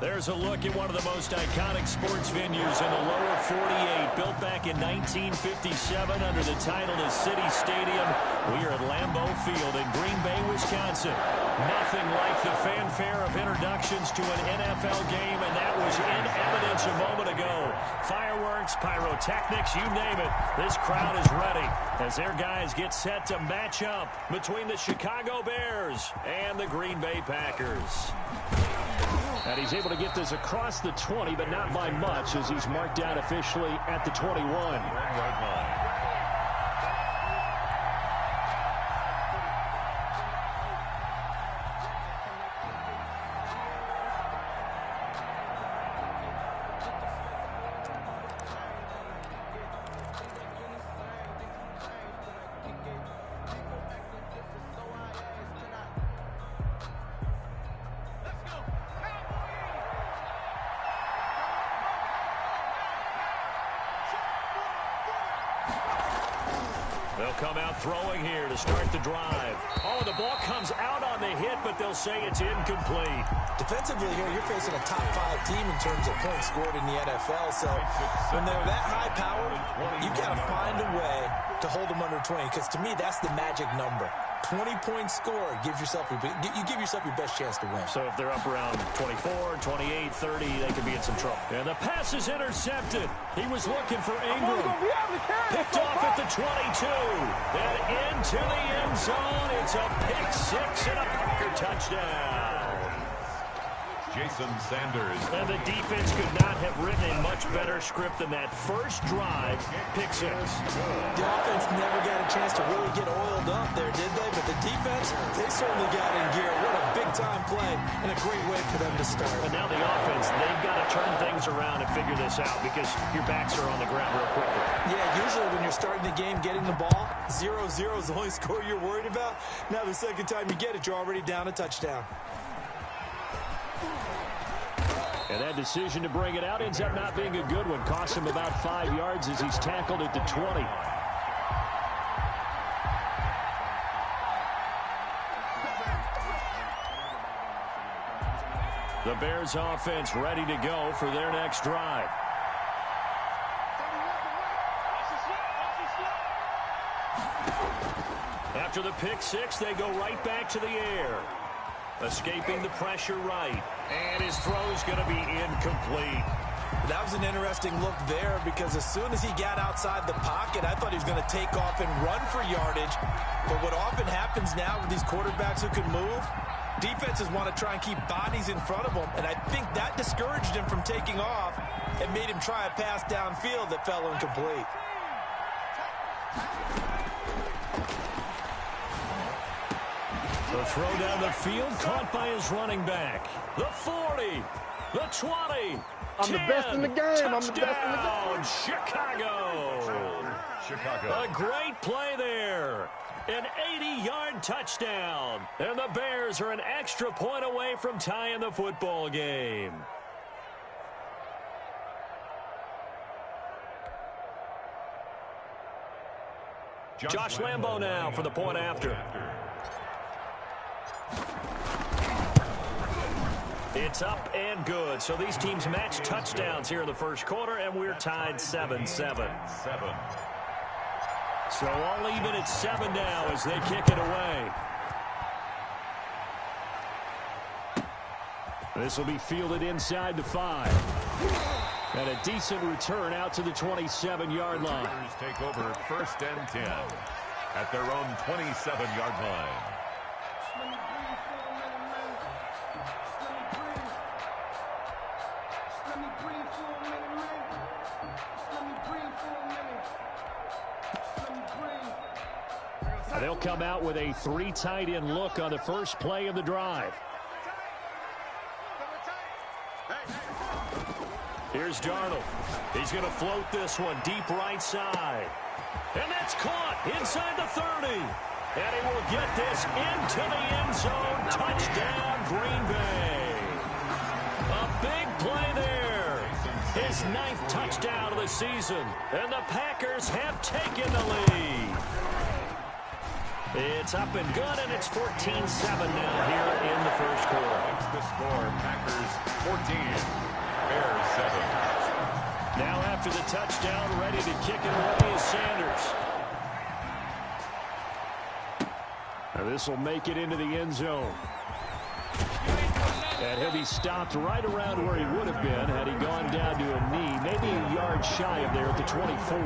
There's a look at one of the most iconic sports venues in the lower 48, built back in 1957 under the title of City Stadium. We are at Lambeau Field in Green Bay, Wisconsin. Nothing like the fanfare of introductions to an NFL game, and that was in evidence a moment ago. Fireworks, pyrotechnics, you name it. This crowd is ready as their guys get set to match up between the Chicago Bears and the Green Bay Packers. And he's able to get this across the 20, but not by much, as he's marked down officially at the 21. They'll come out throwing here to start the drive. Oh, the ball comes out on the hit, but they'll say it's incomplete. Defensively here, you're facing a top-5 team in terms of points scored in the NFL. So when they're that high-powered, you've got to find a way to hold them under 20, because to me, that's the magic number. 20-point score gives yourself you give yourself your best chance to win. So if they're up around 24, 28, 30, they could be in some trouble. And the pass is intercepted. He was looking for Ingram. Picked off at the 22. And into the end zone. It's a pick six and a Packer touchdown. Jason Sanders. And the defense could not have written a much better script than that first drive, pick six. The offense never got a chance to really get oiled up there, did they? But the defense, they certainly got in gear. What a big-time play and a great way for them to start. But now the offense, they've got to turn things around and figure this out, because your backs are on the ground real quickly. Yeah, usually when you're starting the game, getting the ball, 0-0 is the only score you're worried about. Now the second time you get it, you're already down a touchdown. And that decision to bring it out ends up not being a good one. Costs him about 5 yards as he's tackled at the 20. The Bears offense ready to go for their next drive. After the pick six, they go right back to the air. Escaping the pressure right. And his throw's going to be incomplete. That was an interesting look there, because as soon as he got outside the pocket, I thought he was going to take off and run for yardage. But what often happens now with these quarterbacks who can move, defenses want to try and keep bodies in front of them. And I think that discouraged him from taking off and made him try a pass downfield that fell incomplete. The throw down the field, caught by his running back. The 40, the 20, I'm 10, the best in the game. touchdown, I'm the best in the game. Chicago. A great play there. An 80-yard touchdown. And the Bears are an extra point away from tying the football game. Josh Lambeau now for the point after. It's up and good. So these teams match touchdowns here in the first quarter, and we're tied 7-7. So all even at 7 now as they kick it away. This will be fielded inside the 5. And a decent return out to the 27-yard line. Take over first and 10 at their own 27-yard line. They'll come out with a 3 tight end look on the first play of the drive. Here's Darnold. He's going to float this one deep right side. And that's caught inside the 30. And he will get this into the end zone. Touchdown, Green Bay. A big play there. His 9th touchdown of the season. And the Packers have taken the lead. It's up and good, and it's 14-7 now here in the first quarter. Makes the score, Packers 14, Bears 7. Now after the touchdown, ready to kick it away is Sanders. Now this will make it into the end zone. And he'll be stopped right around where he would have been had he gone down to a knee, maybe a yard shy of there at the 24.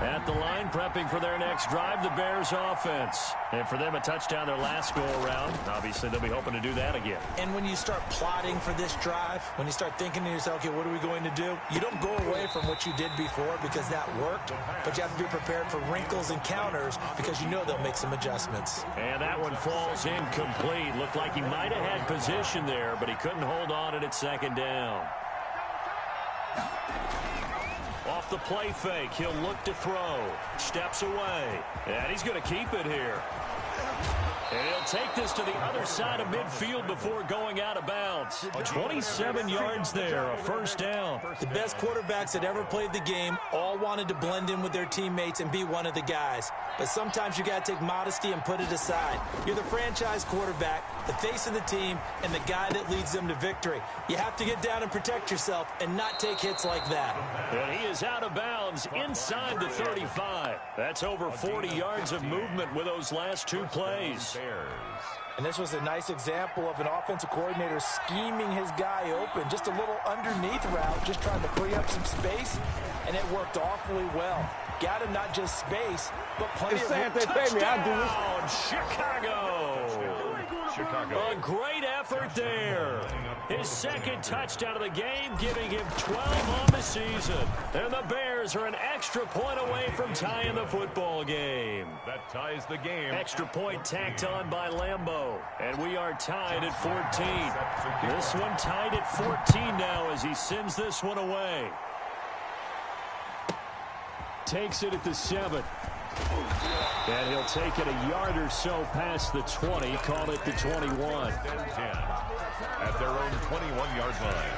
At the line, prepping for their next drive, the Bears offense. And for them, a touchdown their last go-around. Obviously, they'll be hoping to do that again. And when you start plotting for this drive, when you start thinking to yourself, okay, what are we going to do? You don't go away from what you did before because that worked, but you have to be prepared for wrinkles and counters because you know they'll make some adjustments. And that one falls incomplete. Looked like he might have had position there, but he couldn't hold on at second down. Off the play fake, he'll look to throw. Steps away. And he's going to keep it here. And he'll take this to the other side of midfield before going out of bounds. 27 yards there, a first down. The best quarterbacks that ever played the game all wanted to blend in with their teammates and be one of the guys. But sometimes you got to take modesty and put it aside. You're the franchise quarterback, the face of the team, and the guy that leads them to victory. You have to get down and protect yourself and not take hits like that. And he is out of bounds inside the 35. That's over 40 yards of movement with those last two plays. And this was a nice example of an offensive coordinator scheming his guy open. Just a little underneath route, just trying to free up some space, and it worked awfully well. Got him not just space, but plenty of touchdown, Chicago. A great effort there. His second touchdown of the game, giving him 12 on the season. And the Bears are an extra point away from tying the football game. That ties the game. Extra point tacked on by Lambeau. And we are tied at 14. This one tied at 14 now as he sends this one away. Takes it at the 7. And he'll take it a yard or so past the 20, call it the 21. At their own 21-yard line.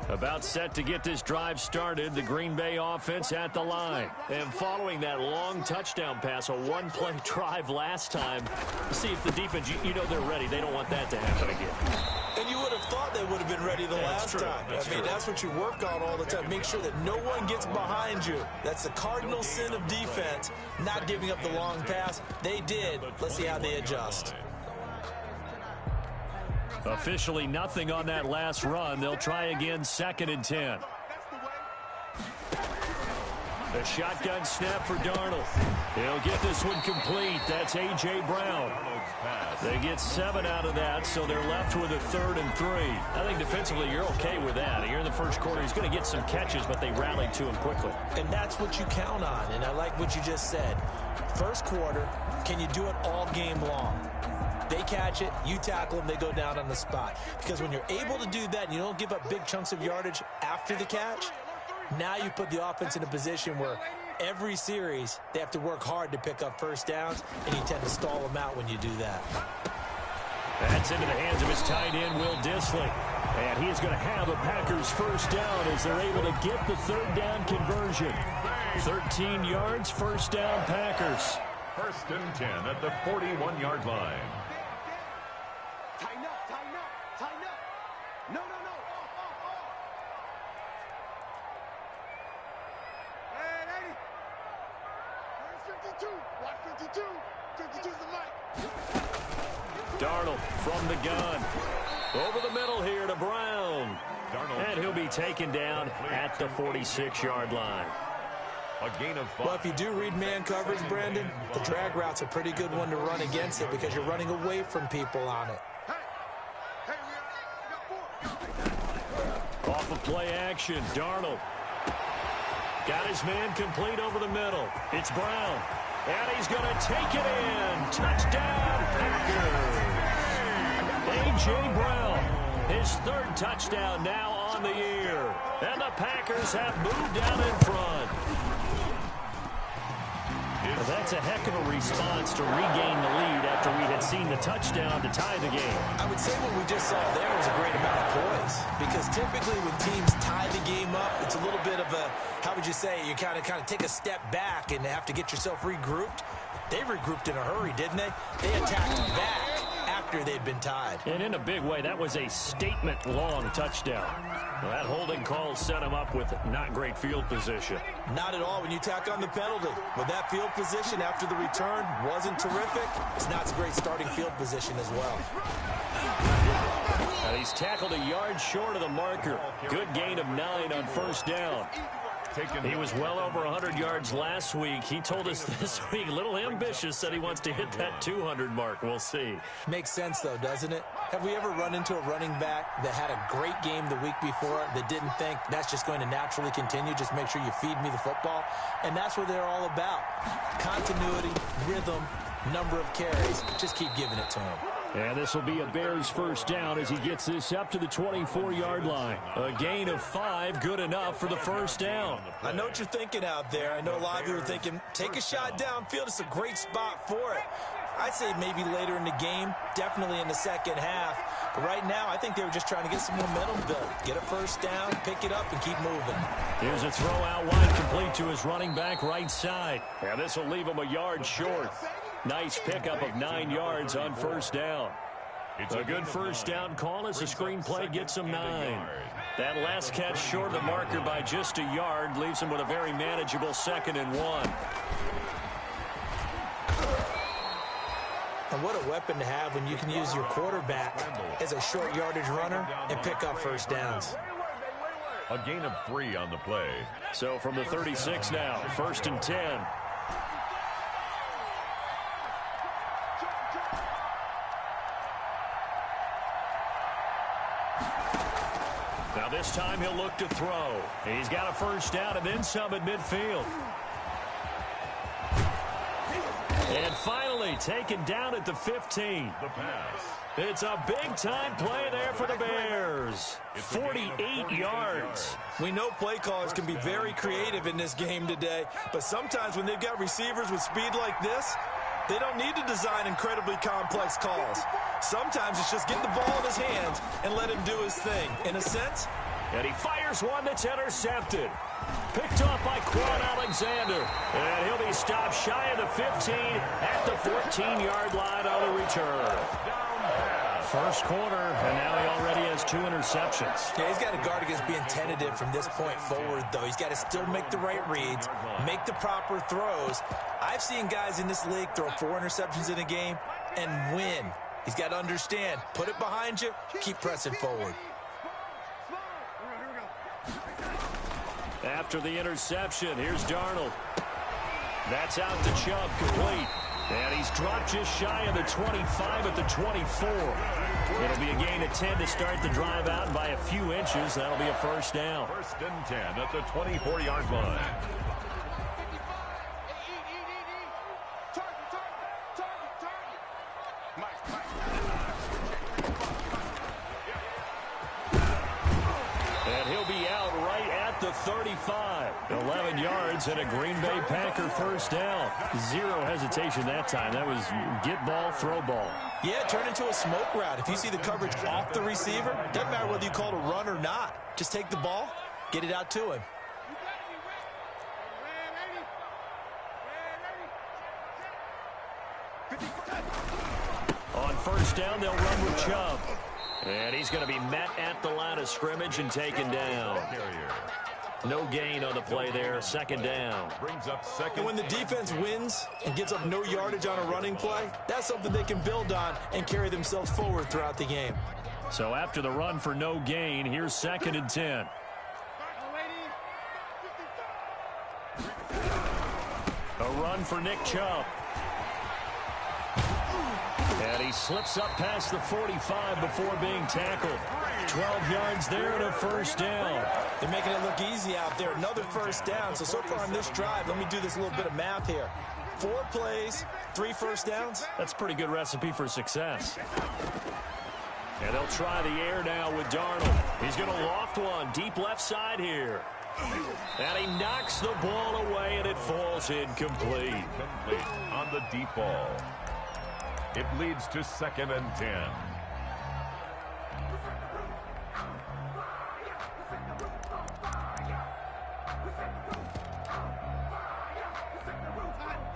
About set to get this drive started, the Green Bay offense at the line. And following that long touchdown pass, a one-play drive last time, see if the defense, you know they're ready. They don't want that to happen again. And you would have thought they would have been ready the last time. That's what you work on all the time. Make sure that no one gets behind you. That's the cardinal sin of defense, not giving up the long pass. They did. Let's see how they adjust. Officially nothing on that last run. They'll try again, 2nd and 10. A shotgun snap for Darnold. He'll get this one complete. That's A.J. Brown. They get 7 out of that, so they're left with a 3rd and 3. I think defensively you're okay with that. Here in the first quarter, he's going to get some catches, but they rallied to him quickly. And that's what you count on, and I like what you just said. First quarter, can you do it all game long? They catch it, you tackle them, they go down on the spot. Because when you're able to do that and you don't give up big chunks of yardage after the catch, now you put the offense in a position where every series they have to work hard to pick up first downs, and you tend to stall them out when you do that. That's into the hands of his tight end, Will Dissly. And he is going to have a Packers first down as they're able to get the 3rd down conversion. 13 yards, first down, Packers. 1st and 10 at the 41-yard line. Tighten up, tighten up, tighten up. No. Hey, 80. Where's 52? Watch 52. 52's the mic. Darnold from the gun. Over the middle here to Brown. And he'll be taken down at the 46-yard line. A gain of 5. Well, if you do read man coverage, Brandon, the drag route's a pretty good one to run against it because you're running away from people on it. Off of play action, Darnold. Got his man complete over the middle. It's Brown. And he's going to take it in. Touchdown, Packers. A.J. Brown, his 3rd touchdown now on the year. And the Packers have moved down in front. Well, that's a heck of a response to regain the lead after we had seen the touchdown to tie the game. I would say what we just saw there was a great amount of poise, because typically when teams tie the game up, it's a little bit of a, how would you say, you kind of take a step back and have to get yourself regrouped. They regrouped in a hurry, didn't they? They attacked back after they'd been tied. And in a big way, that was a statement-long touchdown. Well, that holding call set him up with not great field position. Not at all when you tack on the penalty. With that field position after the return wasn't terrific, it's not a great starting field position as well. And he's tackled a yard short of the marker. Good gain of 9 on first down. He was well over 100 yards last week. He told us this week, a little ambitious, said he wants to hit that 200 mark. We'll see. Makes sense, though, doesn't it? Have we ever run into a running back that had a great game the week before that didn't think that's just going to naturally continue? Just make sure you feed me the football. And that's what they're all about. Continuity, rhythm, number of carries. Just keep giving it to him. And this will be a Bears first down as he gets this up to the 24-yard line. A gain of 5, good enough for the first down. I know what you're thinking out there. I know a lot of you are thinking, take a shot downfield. It's a great spot for it. I'd say maybe later in the game, definitely in the second half. But right now, I think they were just trying to get some momentum built. Get a first down, pick it up, and keep moving. Here's a throw out wide, complete to his running back right side. And this will leave him a yard short. Nice pickup of 9 yards on first down. A good first down call as the screenplay gets him 9. That last catch short of the marker by just a yard leaves him with a very manageable 2nd and 1. And what a weapon to have when you can use your quarterback as a short yardage runner and pick up first downs. A gain of 3 on the play. So from the 36 now, 1st and 10. Now this time he'll look to throw. He's got a first down and then some at midfield. And finally taken down at the 15. The pass. It's a big-time play there for the Bears. 48 yards. We know play callers can be very creative in this game today, but sometimes when they've got receivers with speed like this, they don't need to design incredibly complex calls. Sometimes it's just get the ball in his hands and let him do his thing. In a sense. And he fires one that's intercepted. Picked off by Quan Alexander. And he'll be stopped shy of the 15 at the 14-yard line on the return. First quarter, and now he already has 2 interceptions. Yeah, he's got to guard against being tentative from this point forward, though. He's got to still make the right reads, make the proper throws. I've seen guys in this league throw 4 interceptions in a game and win. He's got to understand, put it behind you, keep pressing forward. After the interception, here's Darnold. That's out to Chubb, complete. And he's dropped just shy of the 25 at the 24. It'll be a gain of 10 to start the drive out by a few inches. That'll be a first down. 1st and 10 at the 24-yard line. And he'll be out right at the 35. 11 yards and a Green Bay Packer first down. 0 hesitation that time. That was get ball, throw ball. Yeah, turn into a smoke route. If you see the coverage off the receiver, doesn't matter whether you call it a run or not. Just take the ball, get it out to him. On first down, they'll run with Chubb. And he's going to be met at the line of scrimmage and taken down. No gain on the play there. 2nd down. Brings up 2nd. And when the defense wins and gets up no yardage on a running play, that's something they can build on and carry themselves forward throughout the game. So after the run for no gain, here's 2nd and 10. A run for Nick Chubb. And he slips up past the 45 before being tackled. 12 yards there and a first down. They're making it look easy out there. Another first down. So far on this drive, let me do this little bit of math here. 4 plays, 3 first downs. That's a pretty good recipe for success. And they'll try the air now with Darnold. He's going to loft one deep left side here. And he knocks the ball away, and it falls incomplete. Complete on the deep ball. It leads to 2nd and 10.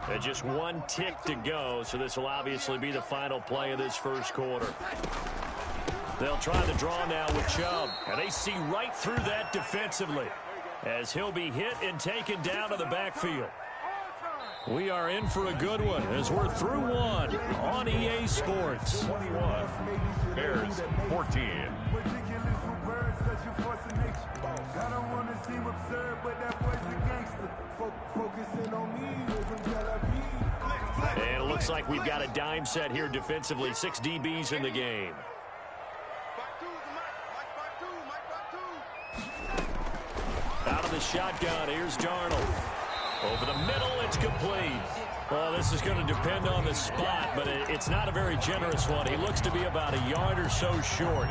And just one tick to go, so this will obviously be the final play of this first quarter. They'll try the draw now with Chubb, and they see right through that defensively as he'll be hit and taken down to the backfield. We are in for a good one as we're through one on EA Sports. 21. Bears 14. And it looks like we've got a dime set here defensively. 6 DBs in the game. Out of the shotgun, here's Darnold. Over the middle, it's complete. Well, this is going to depend on the spot, but it's not a very generous one. He looks to be about a yard or so short.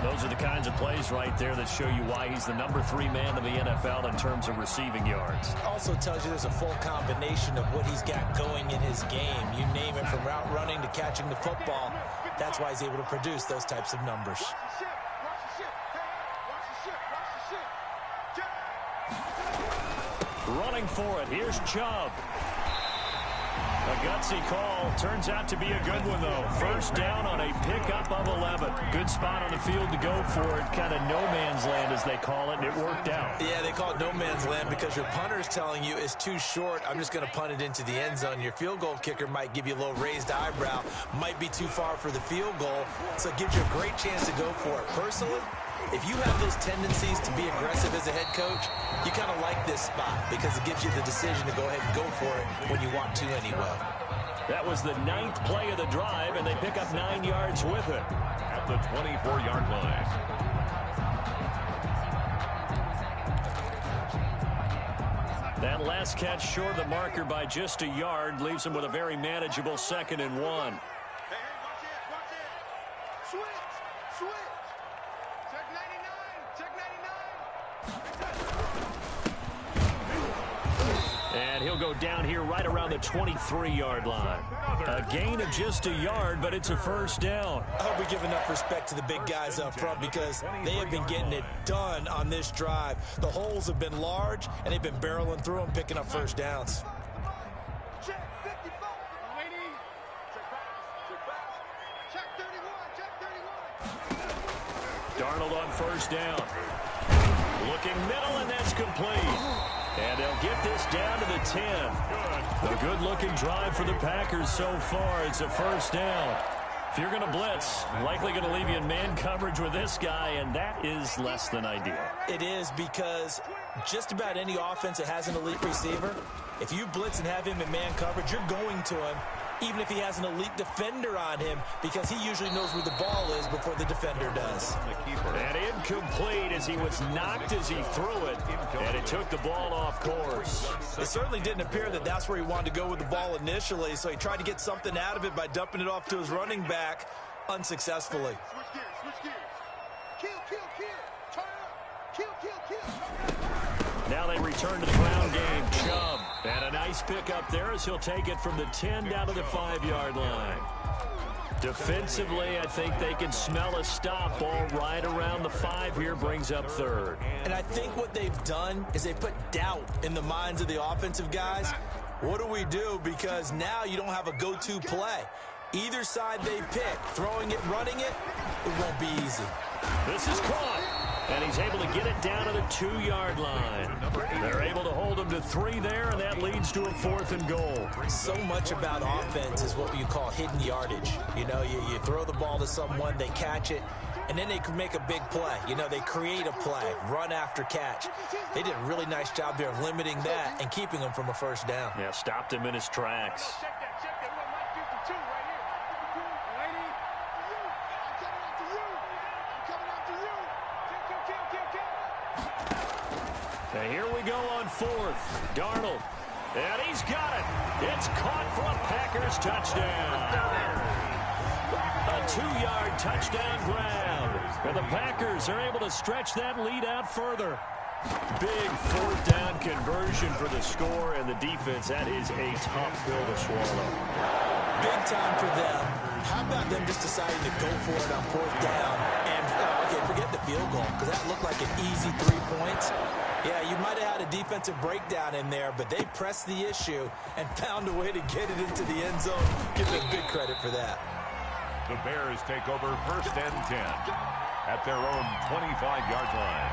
Those are the kinds of plays right there that show you why he's the #3 man in the NFL in terms of receiving yards. Also tells you there's a full combination of what he's got going in his game. You name it, from route running to catching the football. That's why he's able to produce those types of numbers. Running for it, here's Chubb. A gutsy call. Turns out to be a good one, though. First down on a pickup of 11. Good spot on the field to go for it. Kind of no man's land, as they call it, and it worked out. Yeah, they call it no man's land because your punter is telling you it's too short. I'm just going to punt it into the end zone. Your field goal kicker might give you a little raised eyebrow. Might be too far for the field goal, so it gives you a great chance to go for it. Personally, if you have those tendencies to be aggressive as a head coach, you kind of like this spot because it gives you the decision to go ahead and go for it when you want to anyway. That was the 9th play of the drive, and they pick up 9 yards with it. At the 24-yard line. That last catch short of the marker by just a yard leaves him with a very manageable 2nd and 1. And he'll go down here right around the 23-yard line. A gain of just a yard, but it's a first down. I hope we give enough respect to the big guys up front because they have been getting it done on this drive. The holes have been large, and they've been barreling through them, picking up first downs. Darnold on first down. Looking middle, and that's complete. And they'll get this down to the 10. A good-looking drive for the Packers so far. It's a first down. If you're going to blitz, likely going to leave you in man coverage with this guy, and that is less than ideal. It is because just about any offense that has an elite receiver, if you blitz and have him in man coverage, you're going to him, even if he has an elite defender on him, because he usually knows where the ball is before the defender does. And incomplete as he was knocked as he threw it, and it took the ball off course. It certainly didn't appear that that's where he wanted to go with the ball initially, so he tried to get something out of it by dumping it off to his running back unsuccessfully. Now they return to the ground game. Chubb. And a nice pick up there as he'll take it from the 10 down to the 5-yard line. Defensively, I think they can smell a stop. Ball right around the 5 here, brings up 3rd. And I think what they've done is they put doubt in the minds of the offensive guys. What do we do? Because now you don't have a go-to play. Either side they pick, throwing it, running it, it won't be easy. This is caught. And he's able to get it down to the 2-yard line. They're able to hold him to 3 there, and that leads to a 4th and goal. So much about offense is what you call hidden yardage. You know, you throw the ball to someone, they catch it, and then they can make a big play. You know, they create a play, run after catch. They did a really nice job there of limiting that and keeping him from a first down. Yeah, stopped him in his tracks. And here we go on 4th. Darnold. And he's got it. It's caught for a Packers touchdown. A 2-yard touchdown grab. And the Packers are able to stretch that lead out further. Big fourth down conversion for the score, and the defense, that is a tough pill to swallow. Big time for them. How about them just deciding to go for it on fourth down? And, okay, forget the field goal, because that looked like an easy 3 points. Yeah, you might have had a defensive breakdown in there, but they pressed the issue and found a way to get it into the end zone. Give them big credit for that. The Bears take over 1st and 10 at their own 25-yard line.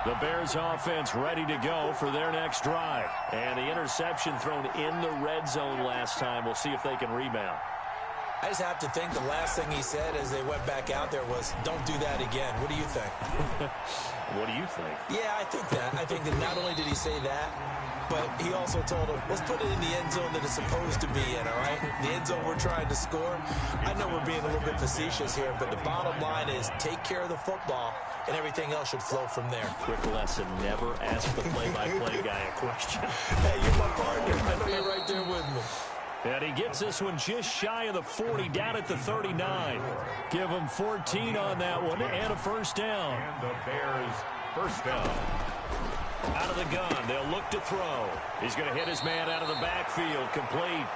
The Bears offense ready to go for their next drive. And the interception thrown in the red zone last time. We'll see if they can rebound. I just have to think the last thing he said as they went back out there was, don't do that again. What do you think? What do you think? Yeah, I think that. I think that not only did he say that, but he also told him, let's put it in the end zone that it's supposed to be in, all right? The end zone we're trying to score. I know we're being a little bit facetious here, but the bottom line is take care of the football, and everything else should flow from there. Quick lesson, never ask the play-by-play guy a question. Hey, you're my partner. I know you're right there with me. And he gets this one just shy of the 40, down at the 39. Give him 14 on that one, and a first down. And the Bears first down. Out of the gun, they'll look to throw. He's going to hit his man out of the backfield, complete.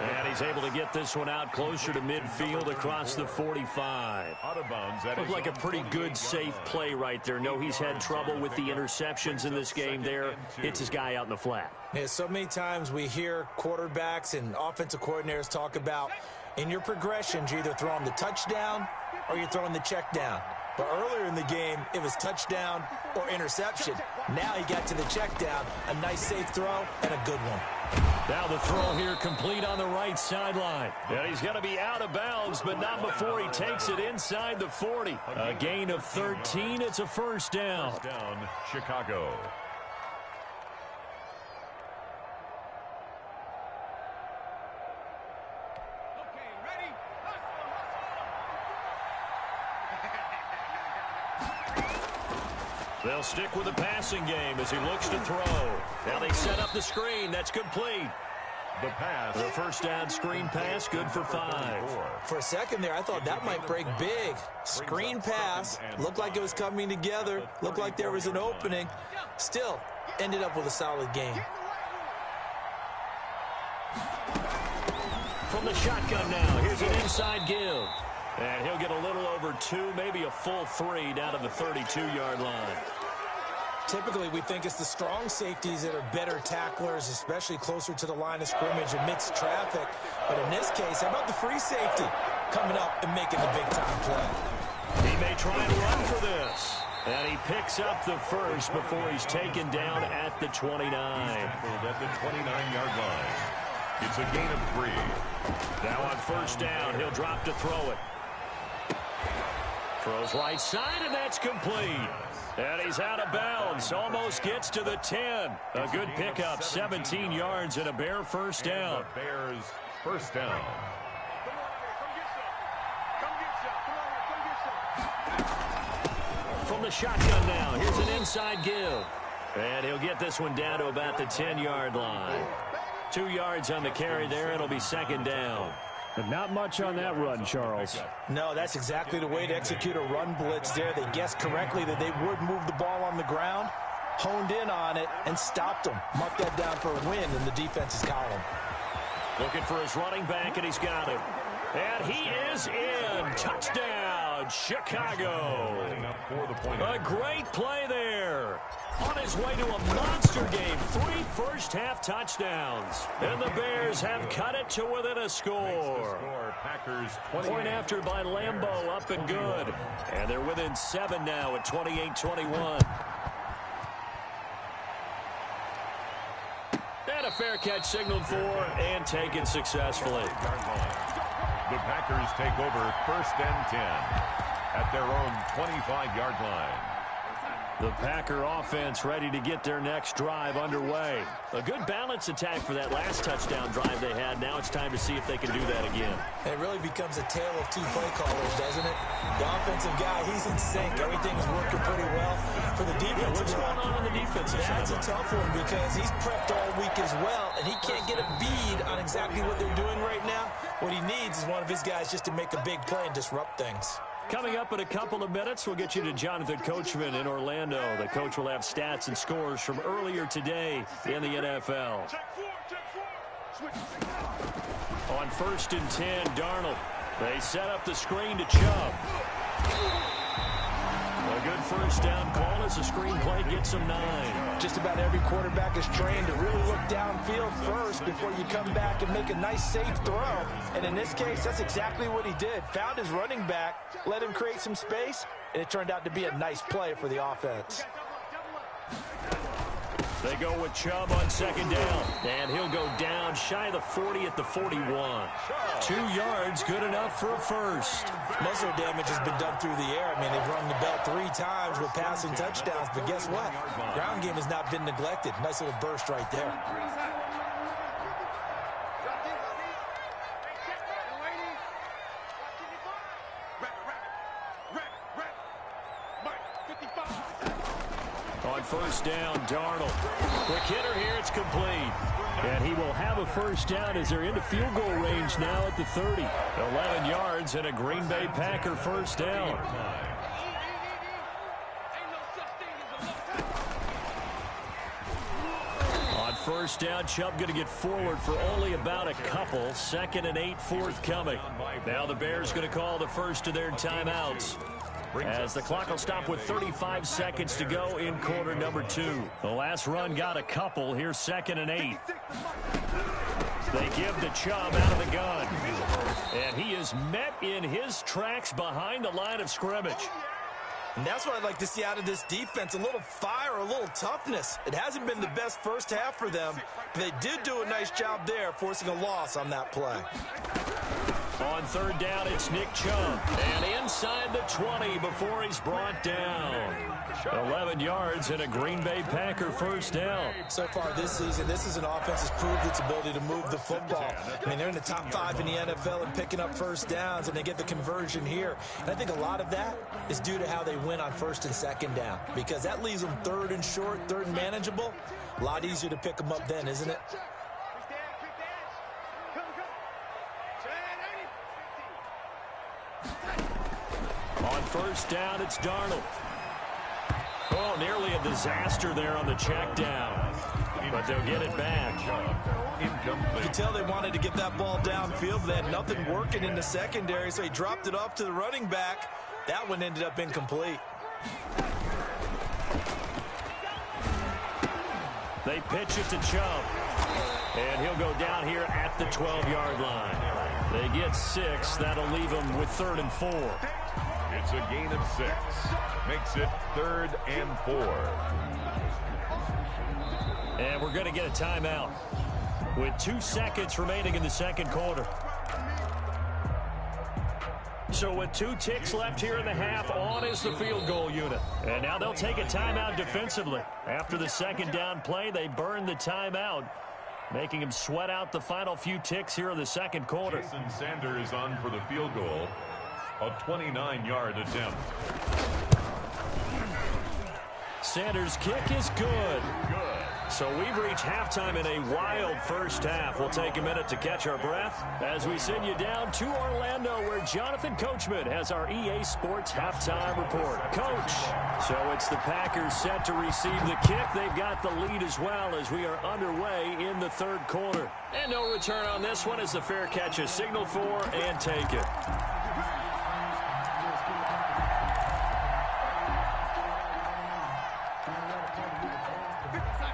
And he's able to get this one out closer to midfield across the 45. Out of bounds. Looked like a pretty good, safe play right there. No, he's had trouble with the interceptions in this game there. Hits his guy out in the flat. Yeah, so many times we hear quarterbacks and offensive coordinators talk about in your progressions, you're either throwing the touchdown or you're throwing the check down. But earlier in the game, it was touchdown or interception. Now he got to the check down, a nice safe throw, and a good one. Now the throw here complete on the right sideline. And he's going to be out of bounds, but not before he takes it inside the 40. A gain of 13. It's a first down. First down, Chicago. They'll stick with the passing game as he looks to throw. Now they set up the screen. That's complete. The pass. The first down screen pass, good for 5. For a second there, I thought that might break big. Screen pass. Looked like it was coming together. Looked like there was an opening. Still, ended up with a solid game. From the shotgun now, here's an inside give. And he'll get a little over 2, maybe a full 3 down to the 32-yard line. Typically, we think it's the strong safeties that are better tacklers, especially closer to the line of scrimmage amidst traffic. But in this case, how about the free safety coming up and making the big-time play? He may try and run for this. And he picks up the first before he's taken down at the 29. At the 29-yard line. It's a gain of 3. Now on first down, he'll drop to throw it. Throws right side, and that's complete. And he's out of bounds. Almost gets to the 10. A good pickup, 17 yards and a Bear first down. The Bears first down. From the shotgun now, here's an inside give. And he'll get this one down to about the 10-yard line. 2 yards on the carry there. It'll be second down. But not much on that run, Charles. No, that's exactly the way to execute a run blitz there. They guessed correctly that they would move the ball on the ground, honed in on it, and stopped them. Mark that down for a win in the defense's column. Looking for his running back, and he's got him. And he is in. Touchdown, Chicago. A great play there. On his way to a monster game, 3 first-half touchdowns. And the Bears have cut it to within a score. Packers Point after by Lambeau, up and good. And they're within 7 now at 28-21. And a fair catch signaled for and taken successfully. The Packers take over 1st and 10 at their own 25-yard line. The Packer offense ready to get their next drive underway. A good balance attack for that last touchdown drive they had. Now it's time to see if they can do that again. It really becomes a tale of 2 play callers, doesn't it? The offensive guy, he's in sync. Everything's working pretty well. For the defensive What's going on the defensive side? That's a tough one because he's prepped all week as well, and he can't get a bead on exactly what they're doing right now. What he needs is one of his guys just to make a big play and disrupt things. Coming up in a couple of minutes, we'll get you to Jonathan Coachman in Orlando. The coach will have stats and scores from earlier today in the NFL. On 1st and 10, Darnold. They set up the screen to Chubb. A good first down call as the screen play gets him 9. Just about every quarterback is trained to really look downfield first before you come back and make a nice, safe throw. And in this case, that's exactly what he did. Found his running back, let him create some space, and it turned out to be a nice play for the offense. They go with Chubb on 2nd down, and he'll go down shy of the 40 at the 41. 2 yards, good enough for a first. Most of the damage has been done through the air. I mean, they've rung the bell 3 times with passing touchdowns, but guess what? Ground game has not been neglected. Nice little burst right there. On 1st down, Darnold. Quick hitter here, it's complete. And he will have a first down as they're into field goal range now at the 30. 11 yards and a Green Bay Packer first down. On 1st down, Chubb going to get forward for only about a couple. 2nd and 8 forthcoming. Now the Bears going to call the first of their timeouts, as the clock will stop with 35 seconds to go in quarter number 2. The last run got a couple. Here's 2nd and 8. They give the Chubb out of the gun. And he is met in his tracks behind the line of scrimmage. And that's what I'd like to see out of this defense, a little fire, a little toughness. It hasn't been the best first half for them, but they did do a nice job there, forcing a loss on that play. On 3rd down, it's Nick Chubb. And inside the 20 before he's brought down. 11 yards and a Green Bay Packer first down. So far this season, this is an offense that's proved its ability to move the football. I mean, they're in the top 5 in the NFL and picking up first downs, and they get the conversion here. And I think a lot of that is due to how they win on 1st and 2nd down, because that leaves them 3rd and short, 3rd and manageable. A lot easier to pick them up then, isn't it? On 1st down, it's Darnold. Oh, nearly a disaster there on the check down, but they'll get it back. You can tell they wanted to get that ball downfield. They had nothing working in the secondary, so he dropped it off to the running back. That one ended up incomplete. They pitch it to Chubb, and he'll go down here at the 12-yard line. They get 6. That'll leave them with 3rd and 4. It's a gain of 6. Makes it 3rd and 4. And we're going to get a timeout with 2 seconds remaining in the 2nd quarter. So with 2 ticks left here in the half, on is the field goal unit. And now they'll take a timeout defensively. After the 2nd down play, they burn the timeout, making him sweat out the final few ticks here in the 2nd quarter. Jason Sanders on for the field goal. A 29-yard attempt. Sanders' kick is good. So we've reached halftime in a wild first half. We'll take a minute to catch our breath as we send you down to Orlando, where Jonathan Coachman has our EA Sports halftime report. Coach, so it's the Packers set to receive the kick. They've got the lead as well as we are underway in the 3rd quarter. And no return on this one as the fair catch is signaled for, and take it.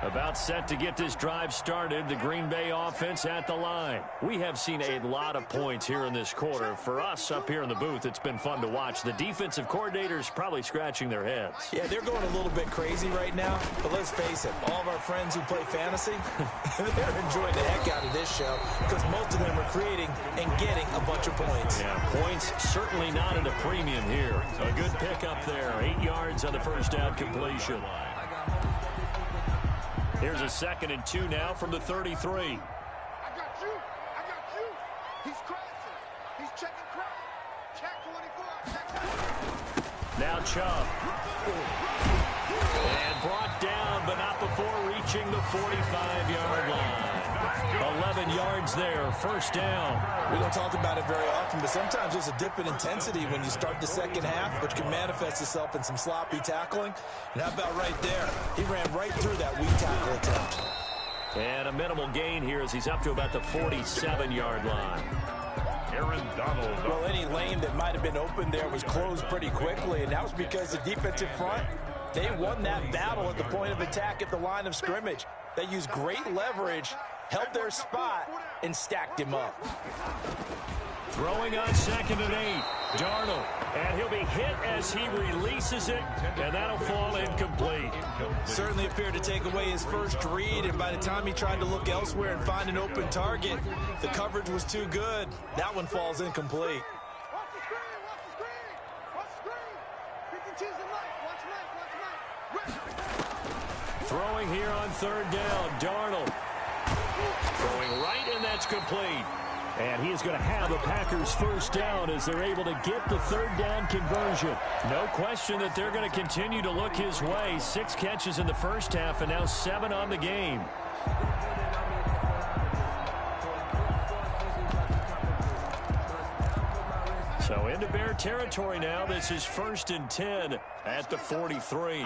About set to get this drive started, the Green Bay offense at the line. We have seen a lot of points here in this quarter. For us up here in the booth, it's been fun to watch. The defensive coordinators probably scratching their heads. Yeah, they're going a little bit crazy right now, but let's face it, all of our friends who play fantasy, they're enjoying the heck out of this show because most of them are creating and getting a bunch of points. Yeah, points certainly not at a premium here. A good pickup there, 8 yards on the first down completion. Here's a 2nd and 2 now from the 33. I got you. He's crashing. He's checking crack. Check 24. Now Chubb. And brought down, but not before reaching the 45-yard line. A 11 yards there, first down. We don't talk about it very often, but sometimes there's a dip in intensity when you start the second half, which can manifest itself in some sloppy tackling. And how about right there? He ran right through that weak tackle attempt. And a minimal gain here as he's up to about the 47-yard line. Aaron Donald. Well, any lane that might have been open there was closed pretty quickly, and that was because the defensive front, they won that battle at the point of attack at the line of scrimmage. They used great leverage, held their spot, and stacked him up. Throwing on 2nd and 8. Darnold. And he'll be hit as he releases it, and that'll fall incomplete. Certainly appeared to take away his first read, and by the time he tried to look elsewhere and find an open target, the coverage was too good. That one falls incomplete. Watch the screen, watch the screen, watch the screen. Pick and choose the light, watch light, watch light. Throwing here on 3rd down. Darnold. Throwing right, and that's complete. And he is going to have the Packers first down as they're able to get the 3rd down conversion. No question that they're going to continue to look his way. 6 catches in the first half and now 7 on the game. So into Bear territory now. This is 1st and 10 at the 43.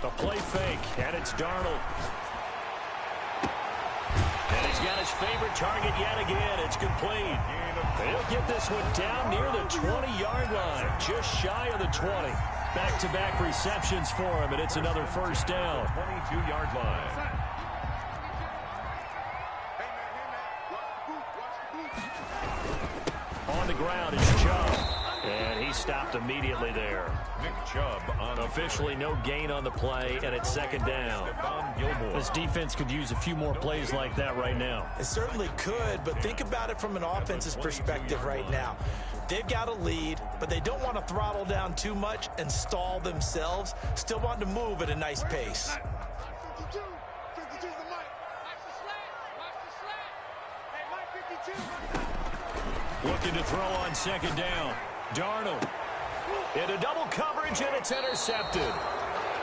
The play fake, and it's Darnold. And he's got his favorite target yet again. It's complete. He'll get this one down near the 20-yard line, just shy of the 20. Back-to-back receptions for him, and it's another first down. 22-yard line. On the ground is Chubb, and he stopped immediately there. Nick Chubb on officially no gain on the play, and it's 2nd down. This defense could use a few more plays like that right now. It certainly could, but think about it from an offense's perspective right now. They've got a lead, but they don't want to throttle down too much and stall themselves. Still want to move at a nice pace. Looking to throw on 2nd down. Darnold. Into double coverage, and it's intercepted.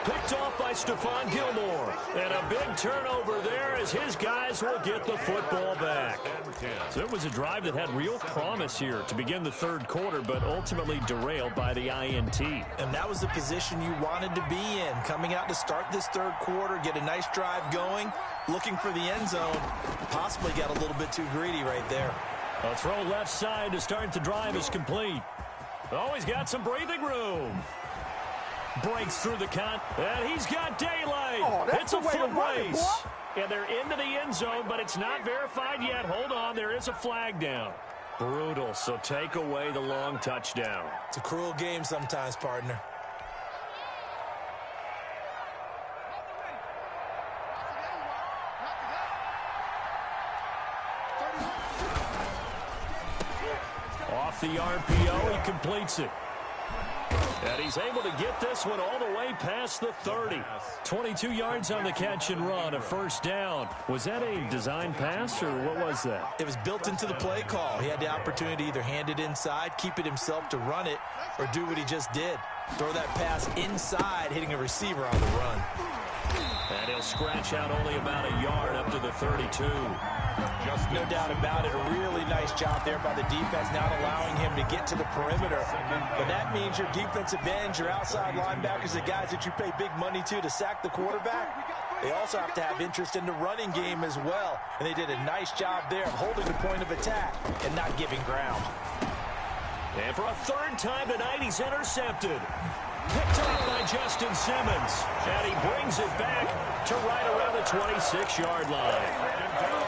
Picked off by Stephon Gilmore. And a big turnover there as his guys will get the football back. So it was a drive that had real promise here to begin the 3rd quarter, but ultimately derailed by the INT. And that was the position you wanted to be in. Coming out to start this 3rd quarter, get a nice drive going, looking for the end zone. Possibly got a little bit too greedy right there. A throw left side to start the drive is complete. Oh, he's got some breathing room. Breaks through the cut, and he's got daylight. Oh, it's a foot race. And they're into the end zone, but it's not verified yet. Hold on, there is a flag down. Brutal, so take away the long touchdown. It's a cruel game sometimes, partner. Off the RPO, he completes it. And he's able to get this one all the way past the 30. 22 yards on the catch and run, a first down. Was that a design pass, or what was that? It was built into the play call. He had the opportunity to either hand it inside, keep it himself to run it, or do what he just did. Throw that pass inside, hitting a receiver on the run. And he'll scratch out only about a yard up to the 32. No doubt about it. A really nice job there by the defense, not allowing him to get to the perimeter. But that means your defensive ends, your outside linebackers, the guys that you pay big money to sack the quarterback, they also have to have interest in the running game as well. And they did a nice job there of holding the point of attack and not giving ground. And for a 3rd time tonight, he's intercepted. Picked up by Justin Simmons. And he brings it back to right around the 26-yard line.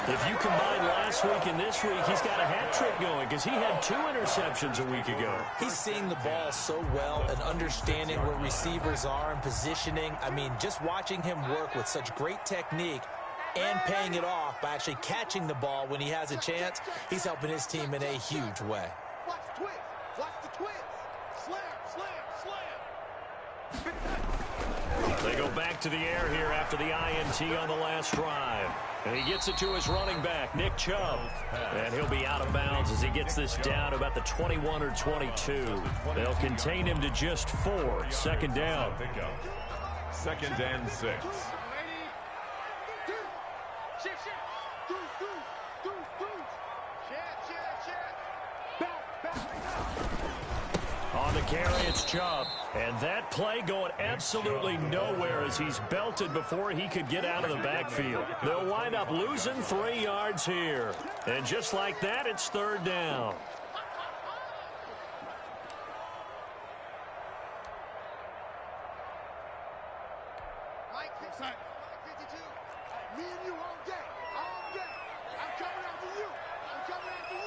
If you combine last week and this week, he's got a hat trick going because he had 2 interceptions a week ago. He's seeing the ball so well and understanding where receivers are and positioning. I mean, just watching him work with such great technique and paying it off by actually catching the ball when he has a chance, he's helping his team in a huge way. Watch the twist. Watch the twist. Slam, slam, slam. They go back to the air here after the INT on the last drive. And he gets it to his running back, Nick Chubb. And he'll be out of bounds as he gets this down about the 21 or 22. They'll contain him to just 4. 2nd down. 2nd and 6. Shift, shift. Deuce. Check. Back. On the carry, it's Chubb. And that play going absolutely nowhere as he's belted before he could get out of the backfield. They'll wind up losing 3 yards here. And just like that, it's third down. Mike 52. Me and you all day. I'm coming after you.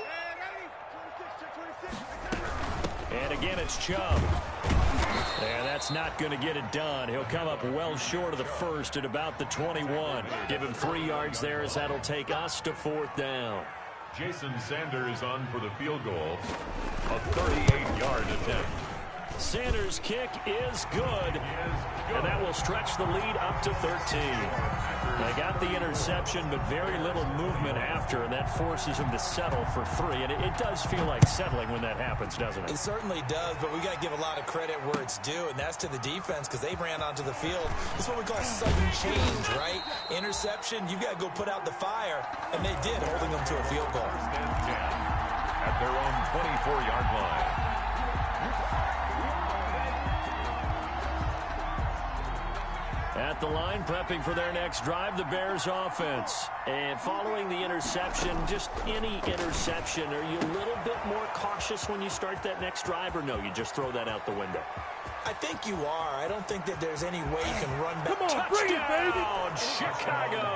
Hey, ready? 26, check 26. And again, it's Chubb. And that's not going to get it done. He'll come up well short of the first at about the 21. Give him 3 yards there as that'll take us to fourth down. Jason Sanders on for the field goal. A 38-yard attempt. Sanders' kick is good, and that will stretch the lead up to 13. They got the interception, but very little movement after, and that forces him to settle for 3. And it does feel like settling when that happens, doesn't it? It certainly does, but we got to give a lot of credit where it's due, and that's to the defense because they ran onto the field. It's what we call sudden change, right? Interception, you've got to go put out the fire, and they did, holding them to a field goal. At their own 24-yard line. At the line, prepping for their next drive, the Bears offense. And following the interception, just any interception, are you a little bit more cautious when you start that next drive, or no, you just throw that out the window? I think you are. I don't think that there's any way you can run back. Come on, bring it, baby! Chicago!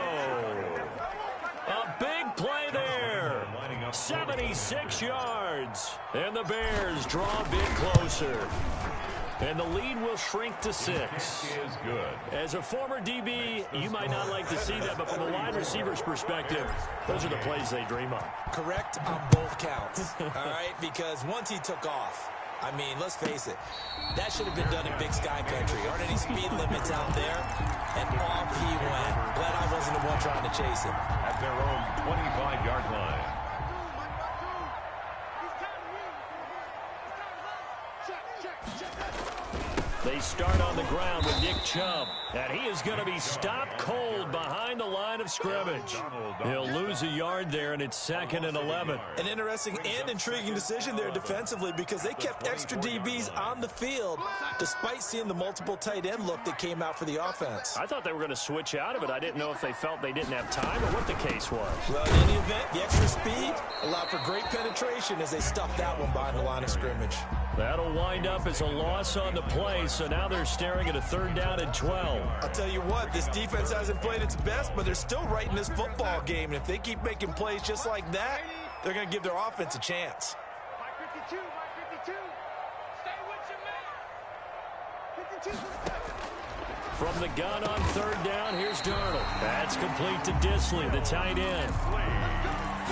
A big play there. 76 yards. And the Bears draw a bit closer. And the lead will shrink to 6. Is good. As a former DB, you might not like to see that, but from a wide receiver's perspective, those are the plays they dream of. Correct on both counts, all right? Because once he took off, I mean, let's face it, that should have been done in Big Sky Country. Aren't any speed limits out there? And off he went. Glad I wasn't the one trying to chase him. At their own 25-yard line. They start on the ground with Nick Chubb, and he is going to be stopped cold behind the line of scrimmage. He'll lose a yard there, and it's 2nd and 11. An interesting and intriguing decision there defensively because they kept extra DBs on the field despite seeing the multiple tight end look that came out for the offense. I thought they were going to switch out of it. I didn't know if they felt they didn't have time or what the case was. Well, in any event, the extra speed allowed for great penetration as they stuffed that one behind the line of scrimmage. That'll wind up as a loss on the play, so now they're staring at a 3rd down and 12. I'll tell you what, this defense hasn't played its best, but they're still right in this football game. And if they keep making plays just like that, they're going to give their offense a chance. Mike 52. Stay with your man. 52. From the gun on 3rd down, here's Darnold. That's complete to Disley, the tight end.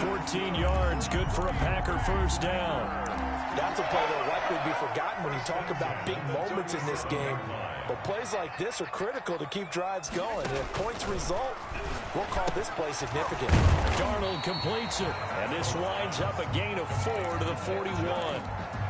14 yards, good for a Packer 1st down. That's a play that'll likely be forgotten when you talk about big moments in this game. But plays like this are critical to keep drives going. And if points result, we'll call this play significant. Darnold completes it, and this winds up a gain of 4 to the 41.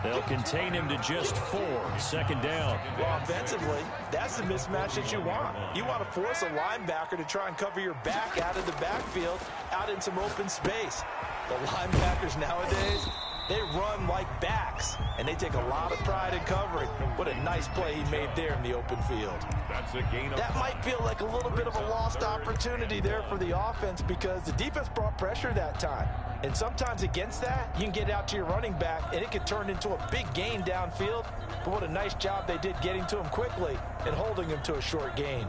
They'll contain him to just 4, 2nd down. Well, offensively, that's the mismatch that you want. You want to force a linebacker to try and cover your back out of the backfield, out in some open space. The linebackers nowadays, they run like backs, and they take a lot of pride in covering. What a nice play he made there in the open field. That's a gain of... That might feel like a little bit of a lost opportunity there for the offense because the defense brought pressure that time. And sometimes against that, you can get out to your running back, and it can turn into a big gain downfield. But what a nice job they did getting to him quickly and holding him to a short gain.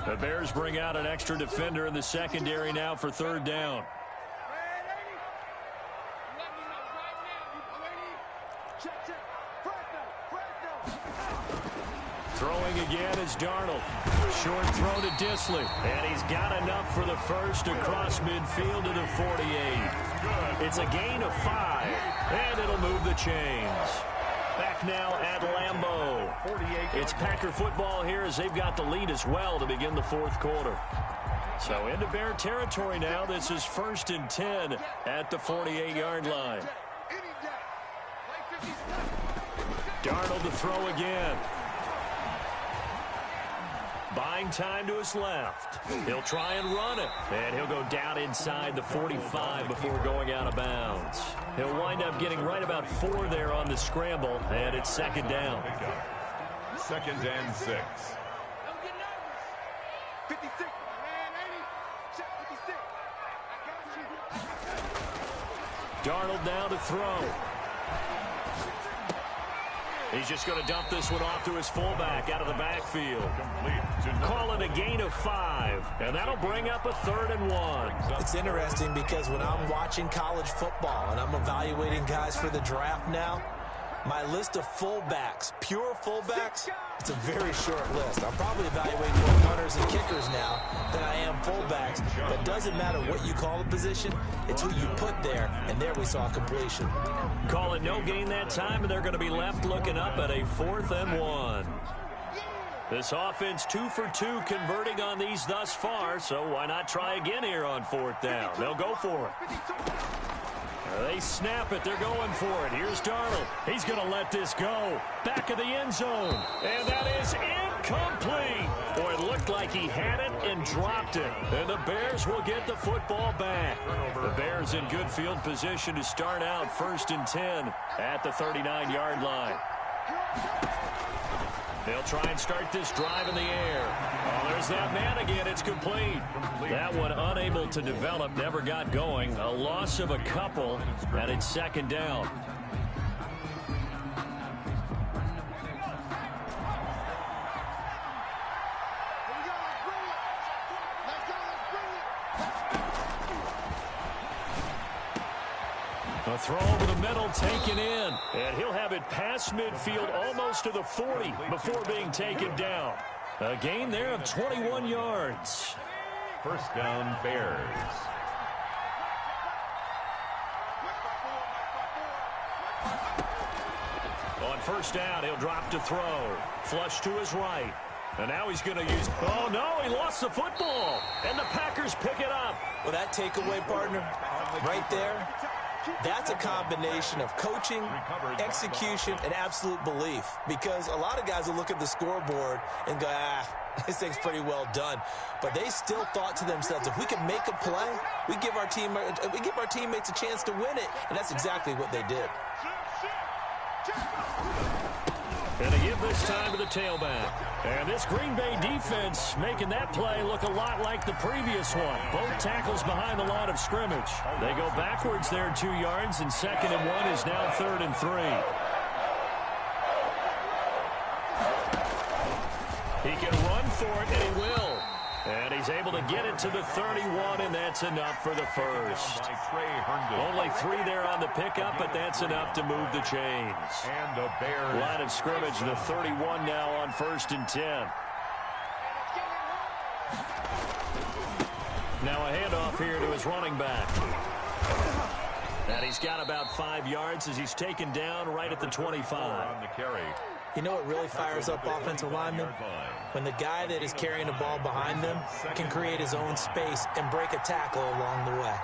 The Bears bring out an extra defender in the secondary now for 3rd down. Throwing again is Darnold. Short throw to Disley. And he's got enough for the first across midfield to the 48. It's a gain of 5, and it'll move the chains. Back now at Lambeau. It's Packer football here as they've got the lead as well to begin the 4th quarter. So into Bear territory now. This is 1st and 10 at the 48-yard line. Darnold to throw again. Buying time to his left. He'll try and run it. And he'll go down inside the 45 before going out of bounds. He'll wind up getting right about 4 there on the scramble, and it's second down. 2nd and 6. Don't get nervous. 56. Man, 80. Check 56. I got you. Darnold now to throw. He's just going to dump this one off to his fullback out of the backfield. Call it a gain of 5, and that'll bring up a 3rd and 1. It's interesting because when I'm watching college football and I'm evaluating guys for the draft now, my list of fullbacks, pure fullbacks, it's a very short list. I'm probably evaluating more punters and kickers now than I am fullbacks. But it doesn't matter what you call the position, it's who you put there, and there we saw completion. Call it no gain that time, and they're going to be left looking up at a 4th and 1. This offense 2 for 2 converting on these thus far, so why not try again here on 4th down? They'll go for it. They snap it. They're going for it. Here's Darnold. He's going to let this go. Back of the end zone. And that is incomplete. Boy, it looked like he had it and dropped it. And the Bears will get the football back. The Bears in good field position to start out 1st and 10 at the 39-yard line. They'll try and start this drive in the air. Oh, there's that man again. It's complete. That one unable to develop, never got going. A loss of a couple, and it's 2nd down. A throw over the middle taken in, and he'll have it past midfield almost to the 40 before being taken down. A gain there of 21 yards. 1st down, Bears. On 1st down, he'll drop to throw. Flush to his right. And now he's going to use... Oh, no, he lost the football. And the Packers pick it up. Well, that takeaway, partner, right there, that's a combination of coaching, execution, and absolute belief. Because a lot of guys will look at the scoreboard and go, this thing's pretty well done. But they still thought to themselves, if we can make a play, we give our teammates a chance to win it. And that's exactly what they did. And they give this time to the tailback. And this Green Bay defense making that play look a lot like the previous one. Both tackles behind the line of scrimmage. They go backwards there 2 yards, and 2nd and 1 is now 3rd and 3. He can run for it, and he will. And he's able to get it to the 31, and that's enough for the first. Only 3 there on the pickup, but that's enough to move the chains. And the Bears. Line of scrimmage, the 31 now on 1st and 10. Now a handoff here to his running back. And he's got about 5 yards as he's taken down right at the 25. On the carry. You know what really fires up offensive linemen? When the guy that is carrying the ball behind them can create his own space and break a tackle along the way.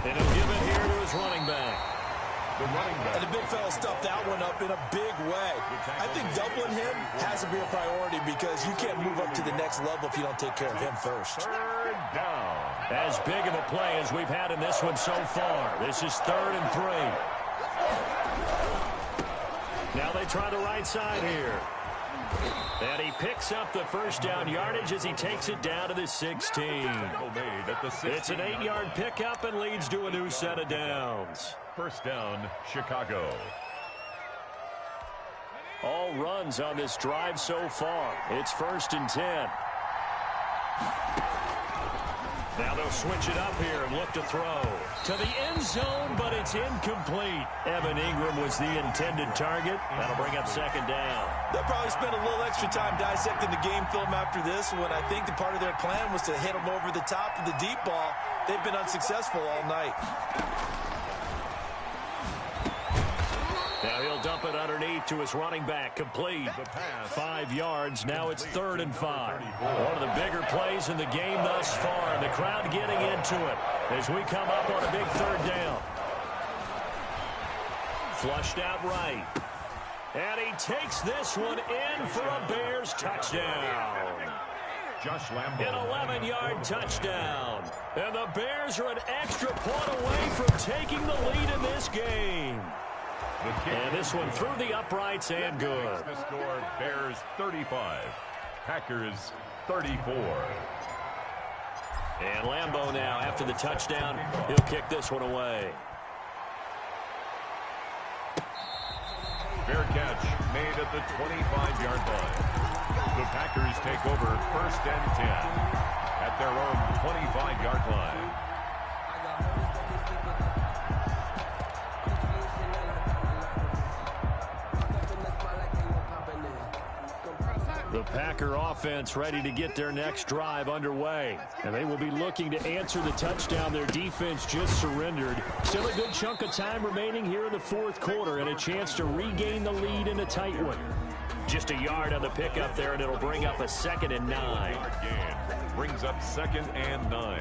And he'll give it here to his running back. And the big fella stuffed that one up in a big way. I think doubling him has to be a priority because you can't move up to the next level if you don't take care of him first. 3rd down. As big of a play as we've had in this one so far. This is 3rd and 3. Now they try the right side here. And he picks up the 1st down yardage as he takes it down to the 16. It's an 8-yard pickup and leads to a new set of downs. 1st down, Chicago. All runs on this drive so far. It's 1st and 10. Now they'll switch it up here and look to throw. To the end zone, but it's incomplete. Evan Ingram was the intended target. That'll bring up 2nd down. They'll probably spend a little extra time dissecting the game film after this when I think the part of their plan was to hit them over the top of the deep ball. They've been unsuccessful all night. Now he'll dump it underneath to his running back. Complete. 5 yards. Now it's 3rd and 5. One of the bigger plays in the game thus far. And the crowd getting into it as we come up on a big 3rd down. Flushed out right. And he takes this one in for a Bears touchdown. Josh Lambo. An 11-yard touchdown. And the Bears are an extra point away from taking the lead in this game. And this one through the uprights and good. The score, Bears 35, Packers 34. And Lambo now, after the touchdown, he'll kick this one away. Fair catch made at the 25-yard line. The Packers take over 1st and 10 at their own 25-yard line. The Packer offense ready to get their next drive underway. And they will be looking to answer the touchdown their defense just surrendered. Still a good chunk of time remaining here in the fourth quarter and a chance to regain the lead in a tight one. Just a yard on the pickup there, and it'll bring up a 2nd and 9. Brings up 2nd and 9.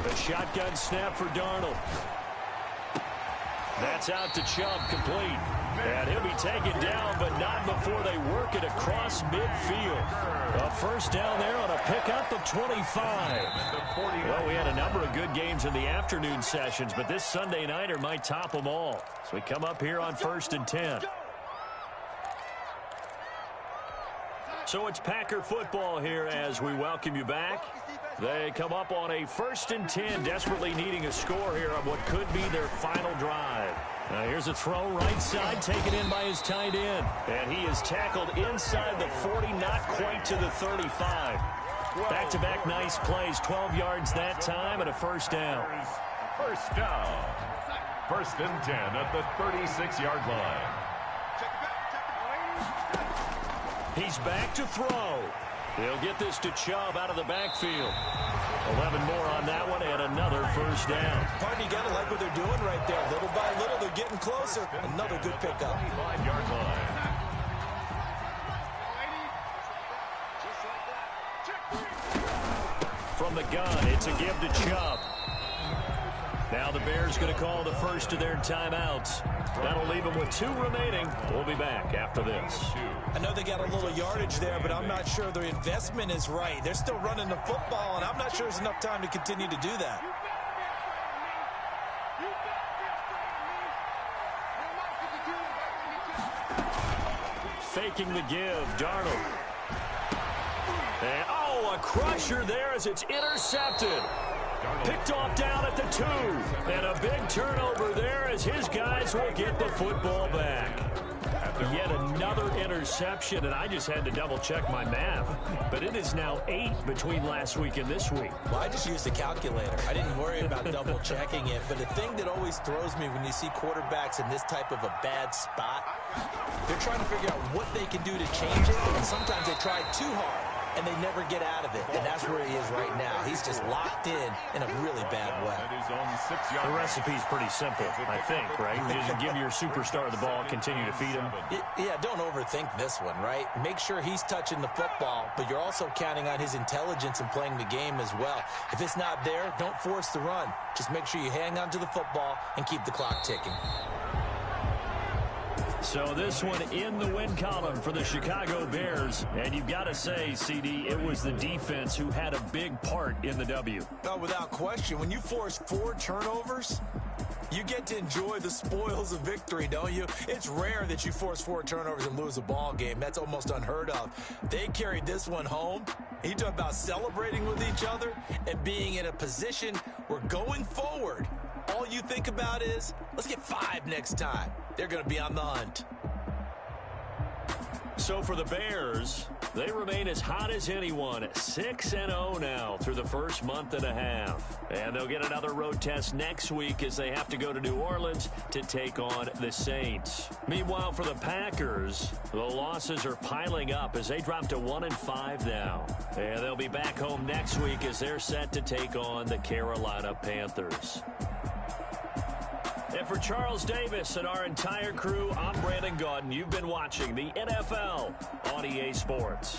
The shotgun snap for Darnold. That's out to Chubb, complete. And he'll be taken down, but not before they work it across midfield. A first down there on a pickup of 25. Well, we had a number of good games in the afternoon sessions, but this Sunday nighter might top them all. So we come up here on 1st and 10. So it's Packer football here as we welcome you back. They come up on a 1st and 10, desperately needing a score here on what could be their final drive. Now here's a throw right side, taken in by his tight end. And he is tackled inside the 40, not quite to the 35. Back-to-back nice plays, 12 yards that time and a first down. First down. 1st and 10 at the 36-yard line. He's back to throw. He'll get this to Chubb out of the backfield. 11 more on that one and another first down. Partner, you got to like what they're doing right there. Little by little, they're getting closer. Another good pickup. 25-yard line. From the gun, it's a give to Chubb. Now the Bears going to call the first of their timeouts. That'll leave them with 2 remaining. We'll be back after this. I know they got a little yardage there, but I'm not sure their investment is right. They're still running the football, and I'm not sure there's enough time to continue to do that. Faking the give, Darnold. And, a crusher there as it's intercepted. Picked off down at the 2. And a big turnover there as his guys will get the football back. Yet another interception, and I just had to double-check my math. But it is now 8 between last week and this week. Well, I just used a calculator. I didn't worry about double-checking it. But the thing that always throws me when you see quarterbacks in this type of a bad spot, they're trying to figure out what they can do to change it, and sometimes they try too hard. And they never get out of it. And that's where he is right now. He's just locked in a really bad way. The recipe's pretty simple, I think, right? You just give your superstar the ball, continue to feed him. Yeah, don't overthink this one, right? Make sure he's touching the football, but you're also counting on his intelligence and playing the game as well. If it's not there, don't force the run. Just make sure you hang on to the football and keep the clock ticking. So this one in the win column for the Chicago Bears. And you've got to say, CD, it was the defense who had a big part in the W. No, without question. When you force 4 turnovers, you get to enjoy the spoils of victory, don't you? It's rare that you force 4 turnovers and lose a ball game. That's almost unheard of. They carried this one home. You talk about celebrating with each other and being in a position where going forward, all you think about is, let's get 5 next time. They're going to be on the hunt. So for the Bears, they remain as hot as anyone, 6-0 now through the first month and a half. And they'll get another road test next week as they have to go to New Orleans to take on the Saints. Meanwhile, for the Packers, the losses are piling up as they drop to 1-5 now. And they'll be back home next week as they're set to take on the Carolina Panthers. And for Charles Davis and our entire crew, I'm Brandon Gaudin. You've been watching the NFL on EA Sports.